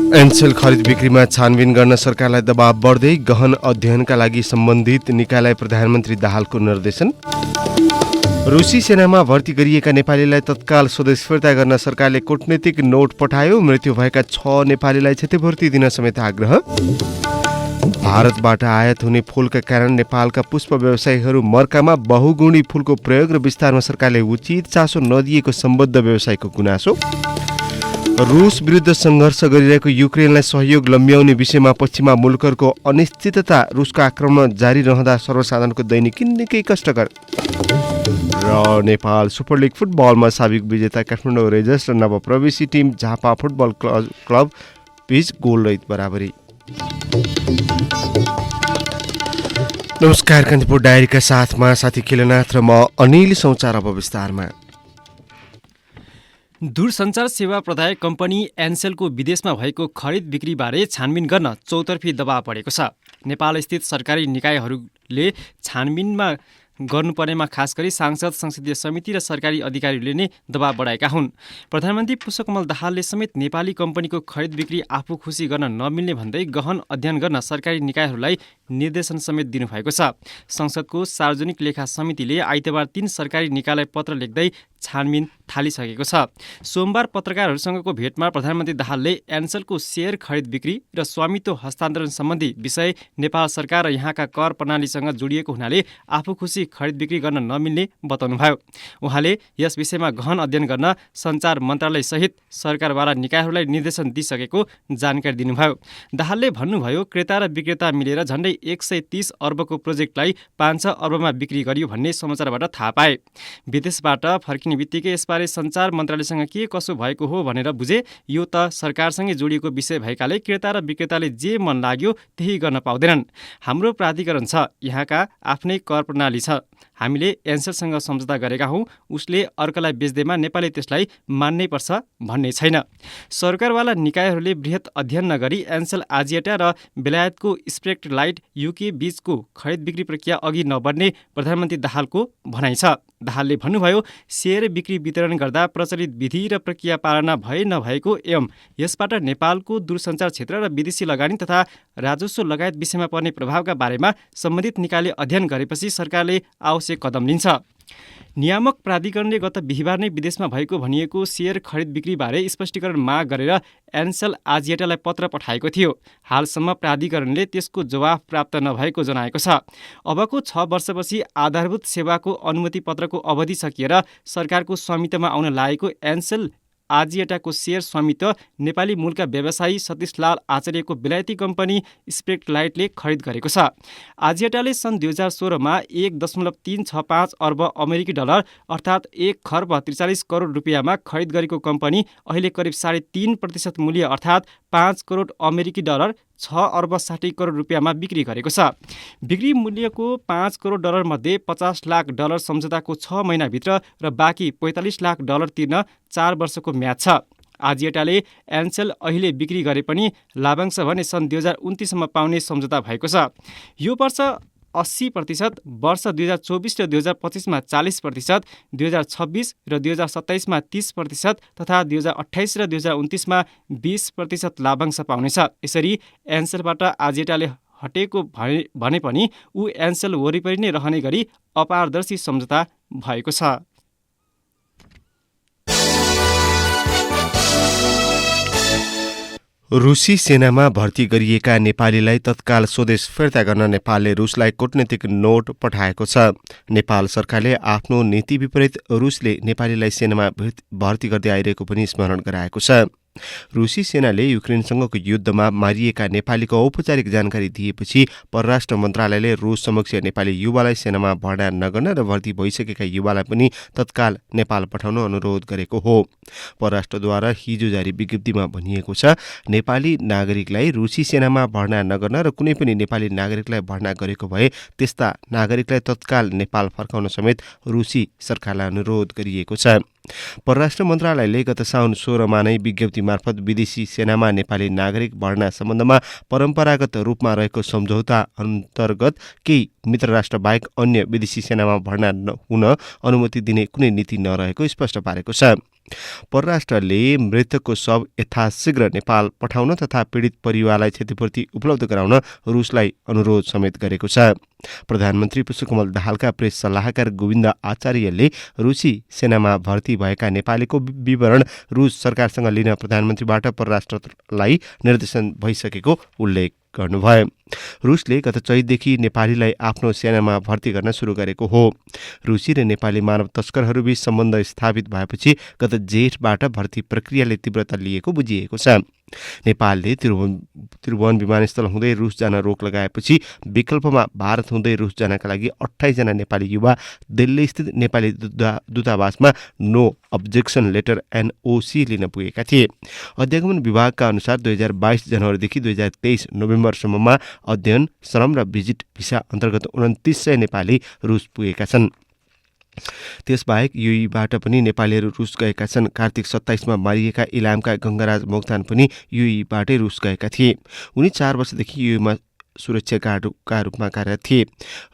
एनसेल खरिद बिक्रीमा छानबिन गर्न सरकारलाई दबाव बढ्दै गहन अध्ययनका लागि सम्बन्धित निकायलाई प्रधानमन्त्री दाहालको निर्देशन। रुसी सेनामा भर्ती गरिएका नेपालीलाई तत्काल स्वदेश फिर्ता गर्न सरकारले कूटनीतिक नोट पठायो। मृत्यु भएका 6 नेपालीलाई क्षतिपूर्ति दिन समेत आग्रह। भारतबाट आयात हुने फूलका कारण नेपालका पुष्प व्यवसायीहरू मर्कामा बहुगुणी फूलको प्रयोग र विस्तारमा सरकारले उचित चासो नदिएको सम्बद्ध व्यवसायीको गुनासो। रुस विरुद्ध सङ्घर्ष गरिरहेको युक्रेनलाई सहयोग लम्ब्याउने विषयमा पश्चिमा मुलुकहरूको अनिश्चितता। रुसको आक्रमण जारी रहँदा सर्वसाधारणको दैनिकी निकै कष्टकर। र नेपाल सुपर लिग फुटबलमा साबिक विजेता काठमाडौँ रेजर्स र नवप्रवेशी टिम झापा फुटबल क्लब बीच गोलरहित बराबरी। नमस्कार, कान्तिपुर डायरीका साथमा साथी खिलनाथ र म अनिल। समाचार अब विस्तारमा। दूरसञ्चार सेवा प्रदायक कम्पनी एनसेलको विदेशमा भएको खरिद बिक्रीबारे छानबिन गर्न चौतर्फी दबाव बढेको छ। नेपालस्थित सरकारी निकायहरूले छानबिनमा गर्नुपर्नेमा खास गरी सांसद, संसदीय समिति र सरकारी अधिकारीहरूले नै दबाव बढाएका हुन्। प्रधानमन्त्री पुष्पकमल दाहालले समेत नेपाली कम्पनीको खरिद बिक्री आफू खुसी गर्न नमिल्ने भन्दै गहन अध्ययन गर्न सरकारी निकायहरूलाई निर्देशन समेत दिनुभएको छ। संसदको सार्वजनिक लेखा समितिले आइतबार 3 सरकारी निकायलाई पत्र लेख्दै छानबिन थालिसकेको छ। सोमबार पत्रकारहरूसँगको भेटमा प्रधानमन्त्री दाहालले एनसेलको सेयर खरिद बिक्री र स्वामित्व हस्तान्तरण सम्बन्धी विषय नेपाल सरकार र यहाँका कर प्रणालीसँग जोडिएको हुनाले आफू खुसी खरिद बिक्री गर्न नमिल्ने बताउनुभयो। उहाँले यस विषयमा गहन अध्ययन गर्न सञ्चार मन्त्रालय सहित सरकारवाला निकायहरूलाई निर्देशन दिइसकेको जानकारी दिनुभयो। दाहालले भन्नुभयो, क्रेता र विक्रेता मिलेर झण्डै 130 अर्बको प्रोजेक्टलाई 500 अर्बमा बिक्री गरियो भन्ने समाचारबाट थाहा पाए। विदेशबाट फर्किने बित्तिकै यसबारे सञ्चार मन्त्रालयसँग के कसो भएको हो भनेर बुझे। यो त सरकारसँगै जोडिएको विषय भएकाले क्रेता र विक्रेताले जे मन लाग्यो त्यही गर्न पाउँदैनन्। हाम्रो प्राधिकरण छ, यहाँका आफ्नै कर प्रणाली छ। हामीले एनसेलसँग सम्झौता गरेका हौँ। उसले अर्कालाई बेच्दैमा नेपालले त्यसलाई मान्नै पर्छ भन्ने छैन। सरकारवाला निकायहरूले बृहत अध्ययन नगरी एनसेल आजिएटा र बेलायतको स्पेक्ट लाइट युके बीचको खरिद बिक्री प्रक्रिया अघि नबढ्ने प्रधानमन्त्री दाहालको भनाइ छ। दाहालले भन्नुभयो, सेयर बिक्री वितरण गर्दा प्रचलित विधि र प्रक्रिया पालना भए नभएको एवं यसबाट नेपालको दूरसञ्चार क्षेत्र र विदेशी लगानी तथा राजस्व लगायत विषयमा पर्ने प्रभावका बारेमा सम्बन्धित निकायले अध्ययन गरेपछि सरकारले आवश्यक कदम लिन्छ। नियामक प्राधिकरणले गत बिहिबार नै विदेशमा भएको भनिएको सेयर खरिद बिक्रीबारे स्पष्टीकरण माग गरेर एनसेल आजिएटालाई पत्र पठाएको थियो। हालसम्म प्राधिकरणले त्यसको जवाफ प्राप्त नभएको जनाएको छ। अबको 6 वर्षपछि आधारभूत सेवाको अनुमति पत्रको अवधि सकिएर सरकारको स्वामित्वमा आउन लागेको एनसेल आजिएटाको सेयर स्वामित्व नेपाली मूलका व्यवसायी सतीशलाल आचार्यको बेलायती कम्पनी स्पेक्ट लाइटले खरिद गरेको छ। आजिएटाले सन् 2016मा 1.365 अर्ब अमेरिकी डलर अर्थात् 1,43 करोड रुपियाँमा खरिद गरेको कम्पनी अहिले करिब 3.5% मूल्य अर्थात् 5 करोड अमेरिकी डलर 6 अर्ब 60 करोड रुपियाँमा बिक्री गरेको छ। बिक्री मूल्यको 5 करोड डलर मध्ये 50 लाख डलर सम्झौताको 6 महिनाभित्र र बाँकी 45 लाख डलर तिर्न 4 वर्षको म्याद छ। आजिएटाले एनसेल अहिले बिक्री गरे पनि लाभांश भने सन् 2029सम्म पाउने सम्झौता भएको छ। यो वर्ष 80%, वर्ष 2024 र 2025मा 40%, 2026 र 2027मा 30% तथा 2028 र 2029मा 20% लाभांश पाउनेछ। यसरी एनसेलबाट आजिएटाले हटेको भने पनि ऊ एनसेल वरिपरि नै रहने गरी अपारदर्शी सम्झौता भएको छ। रुसी सेनामा भर्ती गरिएका नेपालीलाई तत्काल स्वदेश फिर्ता गर्न नेपालले रुसलाई कूटनीतिक नोट पठाएको छ। नेपाल सरकारले आफ्नो नीति विपरीत रुसले नेपालीलाई सेनामा भर्ती गर्दै आइरहेको पनि स्मरण गराएको छ। रुसी सेनाले युक्रेनसँगको युद्धमा मारिएका नेपालीको औपचारिक जानकारी दिएपछि परराष्ट्र मन्त्रालयले रुस समक्ष नेपाली युवालाई सेनामा भर्ना नगर्न र भर्ती भइसकेका युवालाई पनि तत्काल नेपाल पठाउन अनुरोध गरेको हो। परराष्ट्रद्वारा हिजो जारी विज्ञप्तिमा भनिएको छ, नेपाली नागरिकलाई रुसी सेनामा भर्ना नगर्न र कुनै पनि नेपाली नागरिकलाई भर्ना गरेको भए त्यस्ता नागरिकलाई तत्काल नेपाल फर्काउन समेत रुसी सरकारलाई अनुरोध गरिएको छ। परराष्ट्र मन्त्रालयले गत साउन 16मा नै विज्ञप्ति मार्फत विदेशी सेनामा नेपाली नागरिक भर्ना सम्बन्धमा परम्परागत रूपमा रहेको सम्झौता अन्तर्गत केही मित्र राष्ट्र बाहेक अन्य विदेशी सेनामा भर्ना हुन अनुमति दिने कुनै नीति नरहेको स्पष्ट पारेको छ। परराष्ट्रले मृतकको शव यथाशीघ्र नेपाल पठाउन तथा पीडित परिवारलाई क्षतिपूर्ति उपलब्ध गराउन रुसलाई अनुरोध समेत गरेको छ। प्रधानमन्त्री पुष्पकमल दाहालका प्रेस सल्लाहकार गोविन्द आचार्यले रुसी सेनामा भर्ती भएका नेपालीको विवरण रुस सरकारसँग लिन प्रधानमन्त्रीबाट परराष्ट्रलाई निर्देशन भइसकेको उल्लेख गर्नुभयो। रुसले गत चैतदेखि नेपालीलाई आफ्नो सेनामा भर्ती गर्न सुरु गरेको हो। रुसी र नेपाली मानव तस्करहरूबीच सम्बन्ध स्थापित भएपछि गत जेठबाट भर्ती प्रक्रियाले तीव्रता लिएको बुझिएको छ। नेपालले त्रिभुवन विमानस्थल हुँदै रुस जान रोक लगाएपछि विकल्पमा भारत हुँदै रुस जानका लागि 28 जना नेपाली युवा दिल्ली स्थित नेपाली दूतावासमा नो अब्जेक्सन लेटर NOC लिन पुगेका थिए। अध्यागमन विभागका अनुसार 2022 जनवरीदेखि 2023 नोभेम्बरसम्ममा अध्ययन, श्रम र भिजिट भिसा अन्तर्गत 2900 नेपाली रुस पुगेका छन्। त्यसबाहेक युएईबाट पनि नेपालीहरू रुस गएका छन्। कार्तिक 27 मारिएका इलामका गङ्गाराज मोक्तान पनि युएईबाटै रुस गएका थिए। उनी 4 वर्षदेखि युएईमा सुरक्षा गार्डका रूपमा कार्यरत थिए।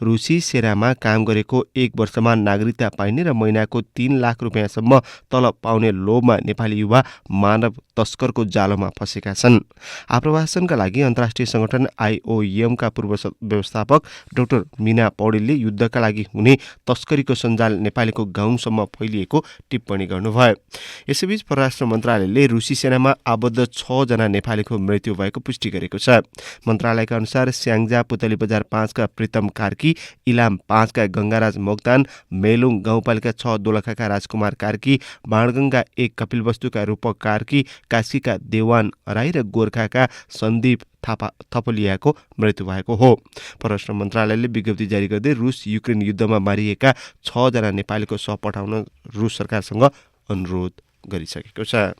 रुसी सेनामा काम गरेको 1 वर्षमा नागरिकता पाइने र महिनाको 3 लाख रुपियाँसम्म तलब पाउने लोभमा नेपाली युवा मानव तस्करको जालोमा फँसेका छन्। आप्रवासनका लागि अन्तर्राष्ट्रिय संगठन IOM का पूर्व व्यवस्थापक डाक्टर मीना पौडेलले युद्धका लागि हुने तस्करीको सञ्जाल नेपालीको गाउँसम्म फैलिएको टिप्पणी गर्नुभयो। यसैबीच परराष्ट्र मन्त्रालयले रुसी सेनामा आबद्ध 6 जना नेपालीको मृत्यु भएको पुष्टि गरेको छ। मन्त्रालयका अनुसार स्याङ्जा पुतली बजार 5 का प्रीतम कार्की, इलाम 5 का गङ्गाराज मोक्तान, मेलुङ गाउँपालिका 6 दोलखाका राजकुमार कार्की, बाणगङ्गा 1 कपिलवस्तुका रूपक कार्की, कास्कीका देवान राई र गोर्खाका सन्दीप थपलियाको मृत्यु भएको हो। परराष्ट्र मन्त्रालयले विज्ञप्ति जारी गर्दै रुस युक्रेन युद्धमा मारिएका 6 जना नेपालीको शव पठाउन रुस सरकारसँग अनुरोध गरिसकेको छ।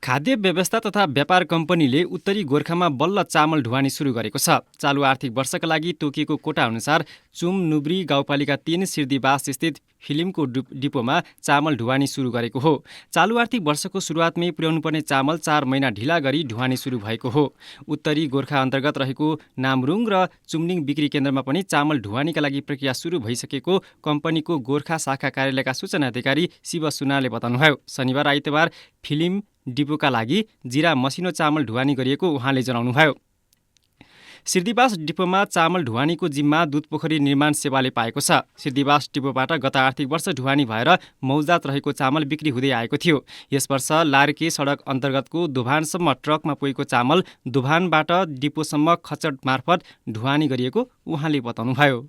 खाद्य व्यवस्था तथा व्यापार कम्पनीले उत्तरी गोर्खामा बल्ल चामल ढुवानी सुरु गरेको छ। चालु आर्थिक वर्षका लागि तोकिएको कोटा अनुसार चुम नुब्री गाउँपालिका 3 सिर्दीबास स्थित फिल्मको डिपोमा चामल ढुवानी सुरु गरेको हो। चालु आर्थिक वर्षको सुरुवातमै पुर्याउनुपर्ने चामल 4 महिना ढिला गरी ढुवानी सुरु भएको हो। उत्तरी गोर्खा अन्तर्गत रहेको नामरुङ र चुम्लिङ बिक्री केन्द्रमा पनि चामल ढुवानीका लागि प्रक्रिया सुरु भइसकेको कम्पनीको गोर्खा शाखा कार्यालयका सूचना अधिकारी शिव सुनाले बताउनुभयो। शनिबार आइतबार फिल्म डिपोका लागि जिरा मसिनो चामल ढुवानी गरिएको उहाँले जनाउनुभयो। सिर्दीबास डिपोमा चामल ढुवानीको जिम्मा दुधपोखरी निर्माण सेवाले पाएको छ। सिर्दीबास डिपोबाट गत आर्थिक वर्ष ढुवानी भएर मौजात रहेको चामल बिक्री हुँदै आएको थियो। यस वर्ष लार्के सडक अन्तर्गतको दोभानसम्म ट्रकमा पुगेको चामल दोभानबाट डिपोसम्म खच्चड मार्फत ढुवानी गरिएको उहाँले बताउनुभयो।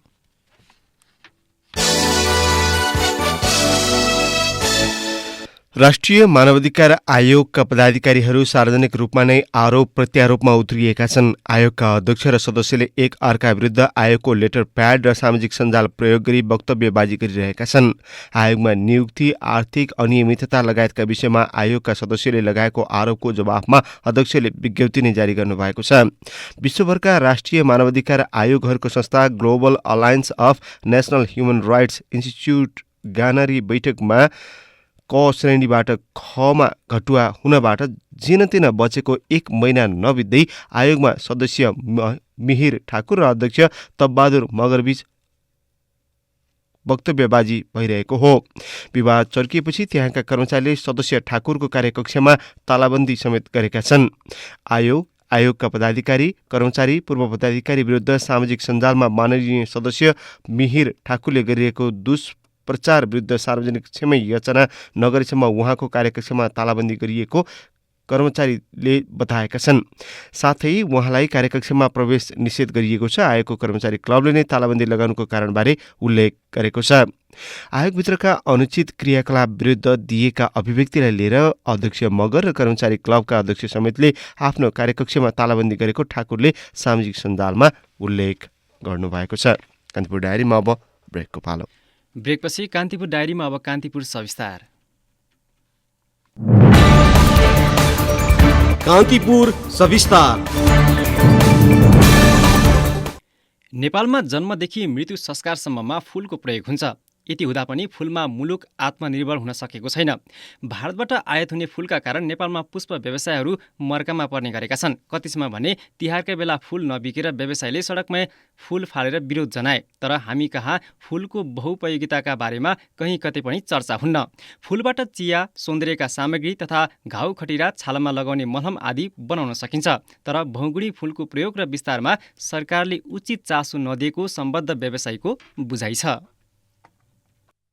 राष्ट्रिय मानवाधिकार आयोगका पदाधिकारीहरू सार्वजनिक रूपमा नै आरोप प्रत्यारोपमा उत्रिएका छन्। आयोगका अध्यक्ष र सदस्यले एक अर्का विरुद्ध आयोगको लेटर प्याड र सामाजिक सञ्जाल प्रयोग गरी वक्तव्यबाजी गरिरहेका छन्। आयोगमा नियुक्ति, आर्थिक अनियमितता लगायतका विषयमा आयोगका सदस्यले लगाएको आरोपको जवाफमा अध्यक्षले विज्ञप्ति नै जारी गर्नुभएको छ। विश्वभरका राष्ट्रिय मानवाधिकार आयोगहरूको संस्था global alliance of national human rights institute GANHRI बैठकमा क श्रेणीबाट खमा घटुवा हुनबाट जेनतेन बचेको 1 महिना नबित्दै आयोगमा सदस्य मिहिर ठाकुर र अध्यक्ष तबबहादुर मगरबीच वक्तव्यबाजी भइरहेको हो। विवाद चर्किएपछि त्यहाँका कर्मचारीले सदस्य ठाकुरको कार्यकक्षमा तालाबन्दी समेत गरेका छन्। आयोगका पदाधिकारी, कर्मचारी, पूर्व पदाधिकारी विरुद्ध सामाजिक सञ्जालमा माननीय सदस्य मिहिर ठाकुरले गरिरहेको दुष्प्रचार विरुद्ध सार्वजनिक क्षमै याचना नगरेसम्म उहाँको कार्यकक्षमा तालाबन्दी गरिएको कर्मचारीले बताएका छन्। साथै उहाँलाई कार्यकक्षमा प्रवेश निषेध गरिएको छ। आयोगको कर्मचारी क्लबले नै तालाबन्दी लगाउनुको कारणबारे उल्लेख गरेको छ। आयोगभित्रका अनुचित क्रियाकलाप विरुद्ध दिएका अभिव्यक्तिलाई लिएर अध्यक्ष मगर र कर्मचारी क्लबका अध्यक्ष समेतले आफ्नो कार्यकक्षमा तालाबन्दी गरेको ठाकुरले सामाजिक सञ्जालमा उल्लेख गर्नुभएको छ। कान्तिपुर डायरीमा अब ब्रेकको पालो। ब्रेकपछि कान्तिपुर डायरीमा अब कान्तिपुर सविस्तार। कान्तिपुर सविस्तार। नेपालमा जन्मदेखि मृत्यु संस्कारसम्ममा फूलको प्रयोग हुन्छ। यति हुँदा पनि फूलमा मुलुक आत्मनिर्भर हुन सकेको छैन। भारतबाट आयात हुने फूलका कारण नेपालमा पुष्प व्यवसायहरू मर्कामा पर्ने गरेका छन्। कतिसम्म भने तिहारका बेला फूल नबिकेर व्यवसायले सडकमा फूल फालेर विरोध जनाए। तर हामी कहाँ फूलको बहुपयोगिताका बारेमा कहीँ कतै पनि चर्चा हुन्न। फूलबाट चिया, सौन्दर्यका सामग्री तथा घाउ खटिरा, छालामा लगाउने मलहम आदि बनाउन सकिन्छ। तर बहुगुणी फूलको प्रयोग र विस्तारमा सरकारले उचित चासो नदिएको सम्बद्ध व्यवसायीको बुझाइ छ।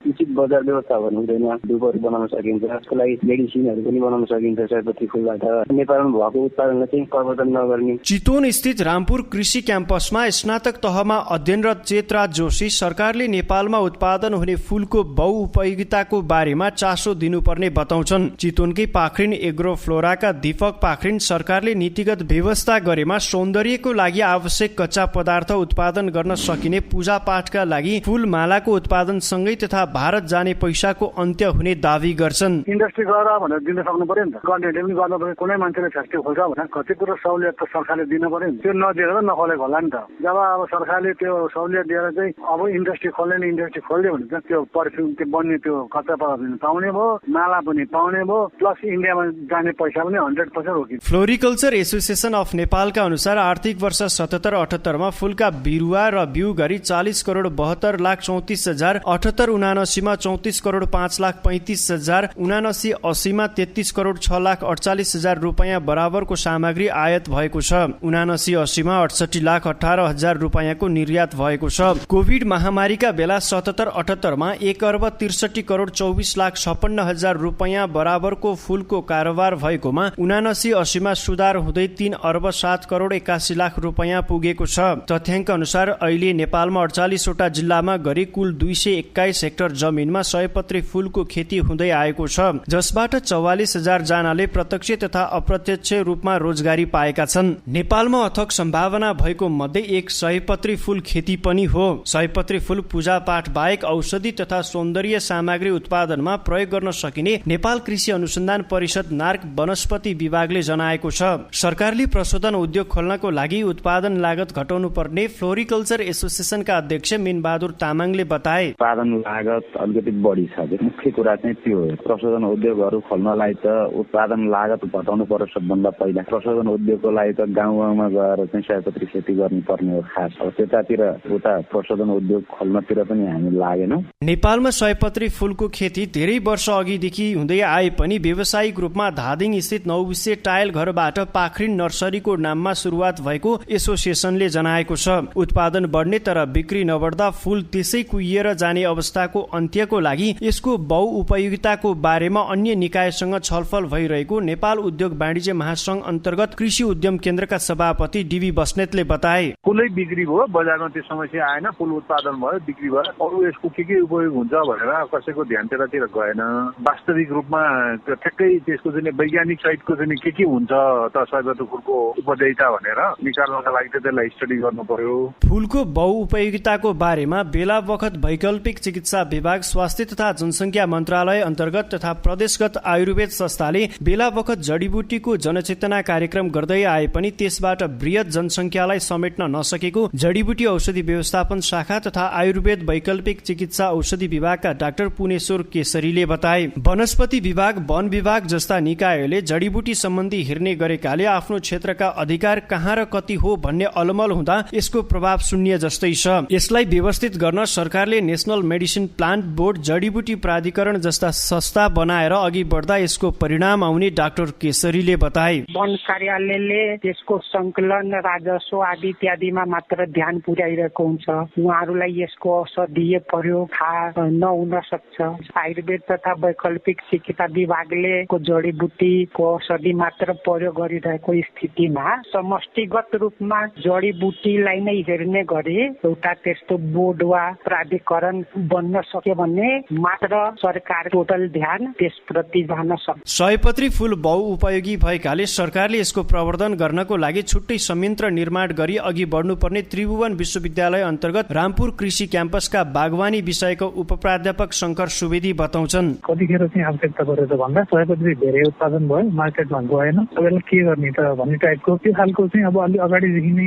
उचित बजार व्यवस्थापन हुँदैन। धुपहरू बनाउन सकिन्छ, त्यसको लागि मेडिसिनहरू पनि बनाउन सकिन्छ सयपत्री फुलबाट। नेपालमा भएको उत्पादनलाई चाहिँ प्रवर्धन नगर्ने। चितवन स्थित रामपुर कृषि क्याम्पसमा स्नातक तहमा अध्ययनरत चेतराज जोशी सरकारले नेपालमा उत्पादन हुने फूलको बहुउपयोगिताको बारेमा चासो दिनुपर्ने बताउँछन्। चितवनकै पाखरिन एग्रो फ्लोराका दीपक पाखरिन सरकारले नीतिगत व्यवस्था गरेमा सौन्दर्यको लागि आवश्यक कच्चा पदार्थ उत्पादन गर्न सकिने पूजापाठका लागि फूलमालाको उत्पादनसँगै तथा भारत जाने पैसाको अन्त्य हुने दावी गर्छन्। इन्डस्ट्री गर भनेर दिन सक्नु पर्यो नि त। गभर्मेन्टले पनि गर्नु पर्यो। कुनै मान्छेले फ्याक्ट्री खोल्छ भने कति कुरो सहुलियत त सरकारले दिन पर्यो नि। त्यो नदिएर त नखोलेको होला नि त। जब अब सरकारले त्यो सहुलियत दिएर चाहिँ अब इन्डस्ट्री खोल्ने इन्डस्ट्री खोल्यो भने चाहिँ त्यो पर्फ्युम त्यो बन्ने त्यो कच्चा पदार्थ पाउने भयो, माला पनि पाउने भयो, प्लस इन्डियामा जाने पैसा पनि 100% रोकिन्छ। फ्लोरिकल्चर एसोसिएसन अफ नेपालका अनुसार आर्थिक वर्ष 77-78 मा फूलका बिरुवा र बिउ गरी 40 करोड 72 लाख 34 हजार, 78-79 मा 34 करोड 5 लाख 35 हजार, 79-80 मा 33 करोड 6 लाख 48 हजार रुपैयाँ बराबरको सामग्री आयात भएको छ। 79-80 मा 68 लाख 18 हजार रुपैयाँको निर्यात भएको छ। कोभिड महामारीका बेला 77-78 मा 1 अर्ब 63 करोड 24 लाख 56 हजार रुपैयाँ बराबरको फूलको कारोबार भएकोमा 79-80 मा सुधार हुँदै 3 अर्ब 7 करोड 81 लाख रुपैयाँ पुगेको छ। तथ्याङ्क अनुसार अहिले नेपालमा 48 वटा जिल्लामा गरी कुल 221 हेक्टर जमिनमा सयपत्री फूलको खेती हुँदै आएको छ, जसबाट 44,000 जनाले प्रत्यक्ष तथा अप्रत्यक्ष रूपमा रोजगारी पाएका छन्। नेपालमा अथक सम्भावना भएको मध्ये एक सयपत्री फूल खेती पनि हो। सयपत्री फूल पूजापाठ बाहेक औषधि तथा सौन्दर्य सामग्री उत्पादनमा प्रयोग गर्न सकिने नेपाल कृषि अनुसन्धान परिषद नार्क वनस्पति विभागले जनाएको छ। सरकारले प्रशोधन उद्योग खोल्नको लागि उत्पादन लागत घटाउनु पर्ने फ्लोरिकल्चर एसोसिएसनका अध्यक्ष मिनबहादुर तामाङले बताए। उत्पादन लागत अलिकति बढी छ। मुख्य कुरा चाहिँ त्यो हो। प्रशोधन उद्योगहरू खोल्नलाई त उत्पादन लागत घटाउनु पर्यो सबभन्दा पहिला। प्रशोधन उद्योगको लागि त गाउँ गाउँमा गएर चाहिँ सयपत्री खेती गर्नुपर्ने हो खास। अब त्यतातिर उता प्रशोधन उद्योग खोल्नतिर पनि हामी लागेनौँ। नेपालमा सयपत्री फूलको खेती धेरै वर्ष अघिदेखि हुँदै आए पनि व्यावसायिक रूपमा धादिङ स्थित 9 टाइल घरबाट पाखरिन नर्सरीको नाममा सुरुवात भएको एसोसिएसनले जनाएको छ। उत्पादन बढ्ने तर बिक्री नबढ्दा फूल त्यसै कुहिएर जाने अवस्थाको अन्त्यको लागि यसको बहुउपयोगिताको बारेमा अन्य निकायसँग छलफल भइरहेको नेपाल उद्योग वाणिज्य महासंघ अन्तर्गत कृषि उद्यम केन्द्रका सभापति डीबी बस्नेतले बताए। फुलै बिक्री भयो, बजारमा त्यो समस्या आएन, फुल उत्पादन भयो, बिक्री भयो। अरू यसको के उपयोग हुन्छ भनेर कसैको ध्यान त्यतातिर गएन। वास्तविक रूपमा ठ्याक्कै त्यसको चाहिँ वैज्ञानिक साइडको चाहिँ के हुन्छ त सयपत्री फुलको उपयोगिता भनेर निकाल्नका लागि त्यसलाई स्टडी गर्नु पर्यो। फूलको बहुउपयोगिताको बारेमा बेला बखत वैकल्पिक चिकित्सा विभाग, स्वास्थ्य तथा जनसंख्या मन्त्रालय अन्तर्गत तथा प्रदेशगत आयुर्वेद संस्थाले बेला बखत जडीबुटीको जनचेतना कार्यक्रम गर्दै आए पनि त्यसबाट बृहत जनसंख्यालाई समेट्न नसकेको जडीबुटी औषधि व्यवस्थापन शाखा तथा आयुर्वेद वैकल्पिक चिकित्सा औषधि विभागका डाक्टर पुनेश्वर केसरीले बताए। वनस्पति विभाग, वन विभाग जस्ता निकायले जडीबुटी सम्बन्धी हेर्ने गरेकाले आफ्नो क्षेत्रका अधिकार कहाँ र कति हो भन्ने अलमल हुँदा यसको प्रभाव शून्य जस्तै छ। यसलाई व्यवस्थित गर्न सरकारले नेशनल मेडिसिन प्लान्ट बोर्ड, जडीबुटी प्राधिकरण जस्ता संस्था बनाएर अघि बढ्दा यसको परिणाम आउने डाक्टर केसरीले बताए। वन कार्यालयले त्यसको संकलन, राजस्व आदि इत्यादिमा मात्र ध्यान पुर्याइरहेको हुन्छ। उहाँहरूलाई यसको औषधीय प्रयोग थाहा नहुन सक्छ। आयुर्वेद तथा वैकल्पिक चिकित्सा विभागले जडीबुटीको औषधि मात्र प्रयोग गरिरहेको स्थितिमा समष्टिगत रूपमा जडीबुटीलाई नै हेर्ने गरी एउटा त्यस्तो बोर्ड वा प्राधिकरण बन्न सक्यो भने मात्र सरकार टोटल ध्यान त्यसप्रति जान सक्छ। सयपत्री फूल बहुउपयोगी भएकाले सरकारले यसको प्रवर्धन गर्नको लागि छुट्टै संयन्त्र निर्माण गरी अघि बढ्नुपर्ने त्रिभुवन विश्वविद्यालय अन्तर्गत रामपुर कृषि क्याम्पसका बागवानी विषयको उपप्राध्यापक शङ्कर सुवेदी बताउँछन्। कतिखेर चाहिँ आवश्यकता परेछ भन्दा सयपत्री धेरै उत्पादन भयो, मार्केटमा गएन, तपाईँलाई के गर्ने त भन्ने टाइपको त्यो खालको चाहिँ अब अलि अगाडिदेखि नै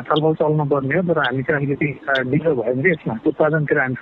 छलफल चल्नु पर्ने हो। तर हामी चाहिँ अलिकति ढिलो भयो भने यसमा उत्पादनतिर हामी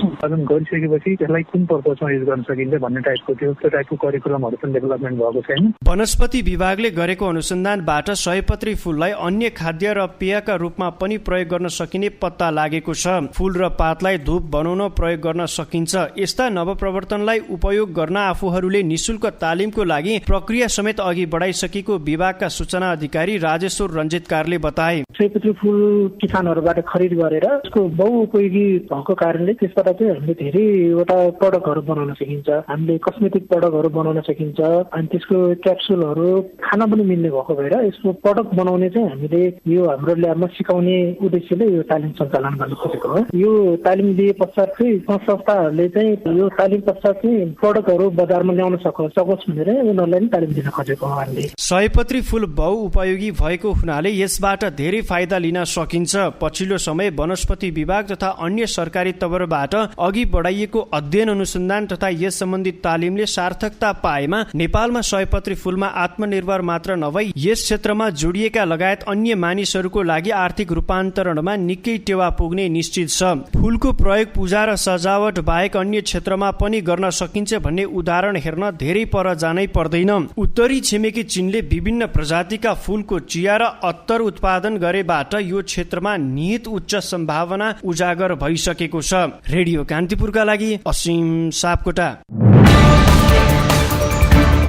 उत्पादन गरिसकेपछि त्यसलाई कुन पर्पजमा युज गर्न सकिन्छ भन्ने टाइपको त्यो टाइपको करिकुलमहरू पनि डेभलपमेन्ट भएको छैन। वनस्पति विभागले गरेको अनुसन्धानबाट सयपत्री फूललाई अन्य खाद्य र पेयका रूपमा पनि प्रयोग गर्न सकिने पत्ता लागेको छ। फूल र पातलाई धूप बनाउन प्रयोग गर्न सकिन्छ। यस्ता नवप्रवर्तनलाई उपयोग गर्न आफूहरूले निशुल्क तालिमको लागि प्रक्रिया समेत अघि बढाइसकेको विभागका सूचना अधिकारी राजेश्वर रञ्जितकारले बताए। सयपत्री फूल किसानहरूबाट खरिद गरेर यसको बहुउपयोगी भएको कारणले त्यसबाट चाहिँ हामीले धेरैवटा प्रडक्टहरू बनाउन सकिन्छ। हामीले कस्मेटिक प्रडक्टहरू बनाउन सकिन्छ अनि त्यसको क्याप्सुलहरू खान पनि मिल्ने भएको भएर यसको प्रडक्ट बनाउने चाहिँ हामीले यो हाम्रो ल्याबमा सिकाउने उद्देश्यले यो तालिम सञ्चालन गर्न खोजेको हो। यो तालिम दिए पश्चात चाहिँ संस्थाहरूले चाहिँ यो तालिम पश्चात चाहिँ प्रडक्टहरू बजारमा ल्याउन सकोस् भनेर उनीहरूलाई पनि तालिम दिन खोजेको हो हामीले। सयपत्री फूल बहुउपयोगी भएको हुनाले यसबाट धेरै फाइदा लिन सकिन्छ। पछिल्लो समय वनस्पति विभाग तथा अन्य सरकारी तवरबाट अघि बढाइएको अध्ययन अनुसन्धान तथा यस सम्बन्धी तालिमले सार्थकता पाएमा नेपालमा सयपत्री फूलमा आत्मनिर्भर मात्र नभई यस क्षेत्रमा जोडिएका लगायत अन्य मानिसहरूको लागि आर्थिक रूपान्तरणमा निकै टेवा पुग्ने निश्चित छ। फूलको प्रयोग पूजा र सजावट बाहेक अन्य क्षेत्रमा पनि गर्न सकिन्छ भन्ने उदाहरण हेर्न धेरै पर जानै पर्दैन। उत्तरी छिमेकी चीनले विभिन्न प्रजातिका फूलको चिया र अत्तर उत्पादन गरेबाट यो क्षेत्रमा निहित उच्च सम्भावना उजागर भइसकेको छ। रेडियो कान्तिपुरका लागि असीम सापकोटा।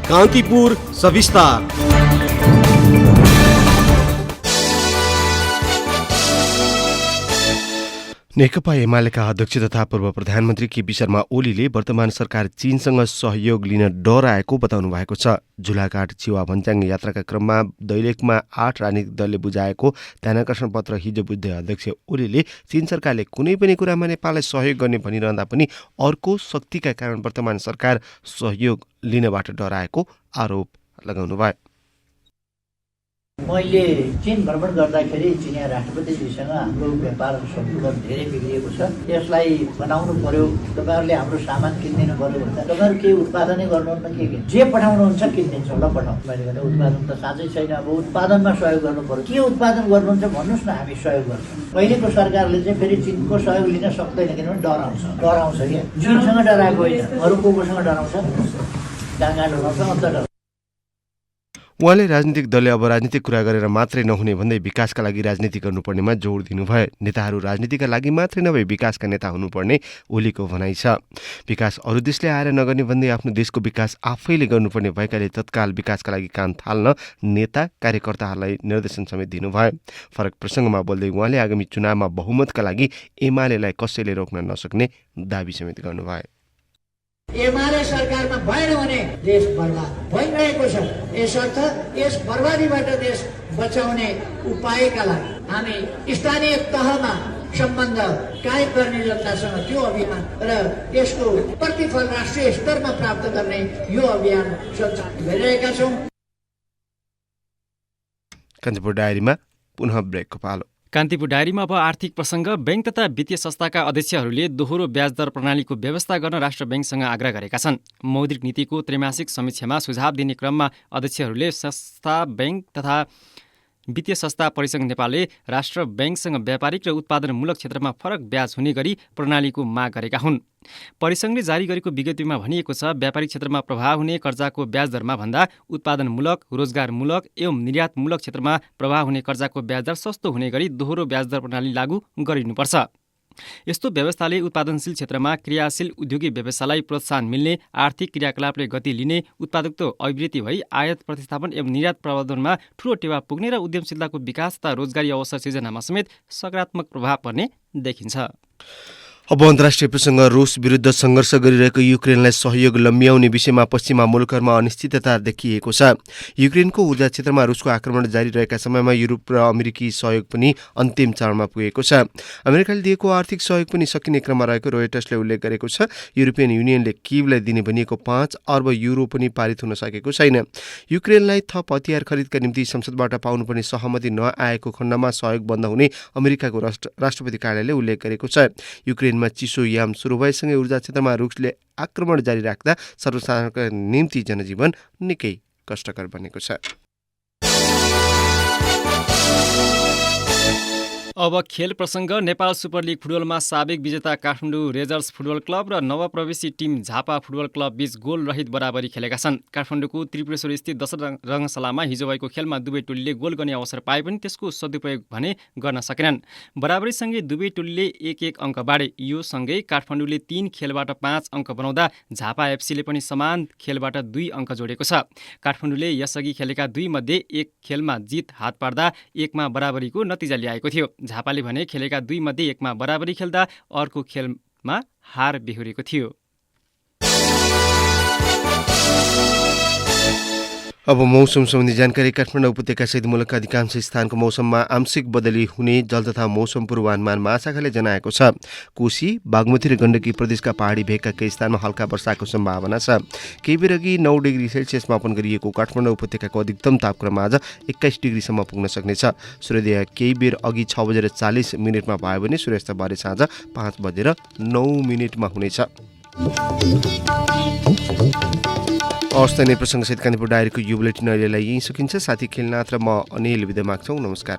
कान्तिपुर सविस्तार। नेकपा एमालेका अध्यक्ष तथा पूर्व प्रधानमन्त्री केपी शर्मा ओलीले वर्तमान सरकार चीनसँग सहयोग लिन डराएको बताउनु भएको छ। झुलाघाट चिवा भन्ज्याङ यात्राका क्रममा दैलेखमा 8 राजनीतिक दलले बुझाएको ध्यानाकर्षण पत्र हिजो बुझ्दै अध्यक्ष ओलीले चीन सरकारले कुनै पनि कुरामा नेपाललाई सहयोग गर्ने भनिरहँदा पनि अर्को शक्तिका कारण वर्तमान सरकार सहयोग लिनबाट डराएको आरोप लगाउनुभयो। मैले चीन भ्रमण गर्दाखेरि चिनिया राष्ट्रपतिजीसँग हाम्रो व्यापार सन्तुलन धेरै बिग्रिएको छ। यसलाई बनाउनु पर्यो। तपाईँहरूले हाम्रो सामान किनिदिनु पर्यो भन्दा तपाईँहरू केही उत्पादनै गर्नुहुन्न के जे पठाउनुहुन्छ किनिदिन्छ ल पठाउँ। मैले भने उत्पादन त साँच्चै छैन। अब उत्पादनमा सहयोग गर्नु पर्यो। के उत्पादन गर्नुहुन्छ भन्नुहोस् न, हामी सहयोग गर्छौँ। पहिलेको सरकारले चाहिँ फेरि चीनको सहयोग लिन सक्दैन किनभने डराउँछ क्या। चीनसँग डराएको होइन, अरू कोसँग डराउँछ, कहाँ डराउँछ, अन्त डराउँछ। उहाँले राजनीतिक दलले अब राजनीतिक कुरा गरेर मात्रै नहुने भन्दै विकासका लागि राजनीति गर्नुपर्नेमा जोड दिनुभयो। नेताहरू राजनीतिका लागि मात्रै नभए विकासका नेता हुनुपर्ने ओलीको भनाइ छ। विकास अरू देशले आएर नगर्ने भन्दै आफ्नो देशको विकास आफैले गर्नुपर्ने भएकाले तत्काल विकासका लागि काम थाल्न नेता कार्यकर्ताहरूलाई निर्देशन समेत दिनुभयो। फरक प्रसङ्गमा बोल्दै उहाँले आगामी चुनावमा बहुमतका लागि एमालेलाई कसैले रोक्न नसक्ने दावी समेत गर्नुभयो। एमाले सरकारमा भएन भने देश बर्बाद भइरहेको छ। यसर्थ यस बर्बादीबाट देश बचाउने उपायका लागि हामी स्थानीय तहमा सम्बन्ध कायम गर्ने जनतासँग त्यो अभियान र यसको प्रतिफल राष्ट्रिय स्तरमा प्राप्त गर्ने यो अभियान सञ्चालन गरिरहेका छौँ। कान्तिपुर डायरीमा पुनः ब्रेकको पालो। कान्तिपुर डायरीमा अब आर्थिक प्रसङ्ग। बैंक तथा वित्तीय संस्थाका अध्यक्षहरूले दोहोरो ब्याज दर प्रणालीको व्यवस्था गर्न राष्ट्र बैंकसँग आग्रह गरेका छन्। मौद्रिक नीतिको त्रैमासिक समीक्षामा सुझाव दिने क्रममा अध्यक्षहरूले संस्था बैंक तथा वित्तीय संस्था परिसंघ नेपालले राष्ट्र बैंकसँग व्यापारिक र उत्पादनमूलक क्षेत्रमा फरक ब्याज हुने गरी प्रणालीको माग गरेका हुन्। परिसंघले जारी गरेको विज्ञप्तिमा भनिएको छ, व्यापारिक क्षेत्रमा प्रभाव हुने कर्जाको ब्याज दरमा भन्दा उत्पादनमूलक, रोजगारमूलक एवं निर्यातमूलक क्षेत्रमा प्रभाव हुने कर्जाको ब्याज दर सस्तो हुने गरी दोहोरो ब्याज दर प्रणाली लागू गरिनुपर्छ। यस्तो व्यवस्थाले उत्पादनशील क्षेत्रमा क्रियाशील उद्योगी व्यवसायलाई प्रोत्साहन मिल्ने, आर्थिक क्रियाकलापले गति लिने, उत्पादकत्व अभिवृद्धि भई आयात प्रतिस्थापन एवं निर्यात प्रवर्धनमा ठूलो टेवा पुग्ने र उद्यमशीलताको विकास तथा रोजगारी अवसर सिर्जनामा समेत सकारात्मक प्रभाव पर्ने देखिन्छ। अब अन्तर्राष्ट्रिय प्रसङ्ग। रुस विरुद्ध सङ्घर्ष गरिरहेको युक्रेनलाई सहयोग लम्ब्याउने विषयमा पश्चिमा मुलुकहरूमा अनिश्चितता देखिएको छ। युक्रेनको ऊर्जा क्षेत्रमा रुसको आक्रमण जारी रहेका समयमा युरोप र अमेरिकी सहयोग पनि अन्तिम चरणमा पुगेको छ। अमेरिकाले दिएको आर्थिक सहयोग पनि सकिने क्रममा रहेको रोयटर्सले उल्लेख गरेको छ। युरोपियन युनियनले किevलाई दिने भनिएको 5 अर्ब युरो पनि पारित हुन सकेको छैन। युक्रेनलाई थप हतियार खरिदका निम्ति संसदबाट पाउनुपर्ने सहमति नआएको खण्डमा सहयोग बन्द हुने अमेरिकाको राष्ट्रपति कार्यालयले उल्लेख गरेको छ। युक्रेनमा चिसो याम सुरु भएसँगै ऊर्जा क्षेत्रमा रुसले आक्रमण जारी राख्दा सर्वसाधारणका निम्ति जनजीवन निकै कष्टकर बनेको छ। अब खेल प्रसङ्ग। नेपाल सुपर लिग फुटबलमा साबिक विजेता काठमाडौँ रेजर्स फुटबल क्लब र नवप्रवेशी टिम झापा फुटबल क्लब बीच गोल रहित बराबरी खेलेका छन्। काठमाडौँको त्रिपुरेश्वर स्थित दशरथ रङ्गशालामा हिजो भएको खेलमा दुवै टोलीले गोल गर्ने अवसर पाए पनि त्यसको सदुपयोग भने गर्न सकेनन्। बराबरीसँगै दुवै टोलीले 1-1 अङ्क बाँडे। यो सँगै काठमाडौँले 3 खेलबाट 5 अङ्क बनाउँदा झापा एफसीले पनि समान खेलबाट 2 अङ्क जोडेको छ। काठमाडौँले यसअघि खेलेका 2 मध्ये 1 खेलमा जित हात पार्दा 1 मा बराबरीको नतिजा ल्याएको थियो। झापाले भने खेलेका 2 मध्ये 1 मा बराबरी खेल्दा अर्को खेलमा हार बेहोरेको थियो। अब मौसम सम्बन्धी जानकारी। काठमाडौँ उपत्यकासहित मुलुकका अधिकांश स्थानको मौसममा आंशिक बदली हुने जल तथा मौसम पूर्वानुमान महाशाखाले जनाएको छ। कोशी, बागमती र गण्डकी प्रदेशका पहाडी भेगका केही स्थानमा हल्का वर्षाको सम्भावना छ। केही बेर अघि 9 डिग्री सेल्सियस मापन गरिएको काठमाडौँ उपत्यकाको अधिकतम तापक्रम आज 21 डिग्रीसम्म पुग्न सक्नेछ। सूर्योदय केही बेर अघि 6:40 भयो भने सूर्यास्त भरे साँझ 5:09 हुनेछ। स्थानीय प्रसङ्गसहित कान्तिपुर डायरीको यो बुलेटिन अहिलेलाई यहीँ सकिन्छ। साथी खेलनाथ र म अनिल बिदा माग्छौँ। नमस्कार।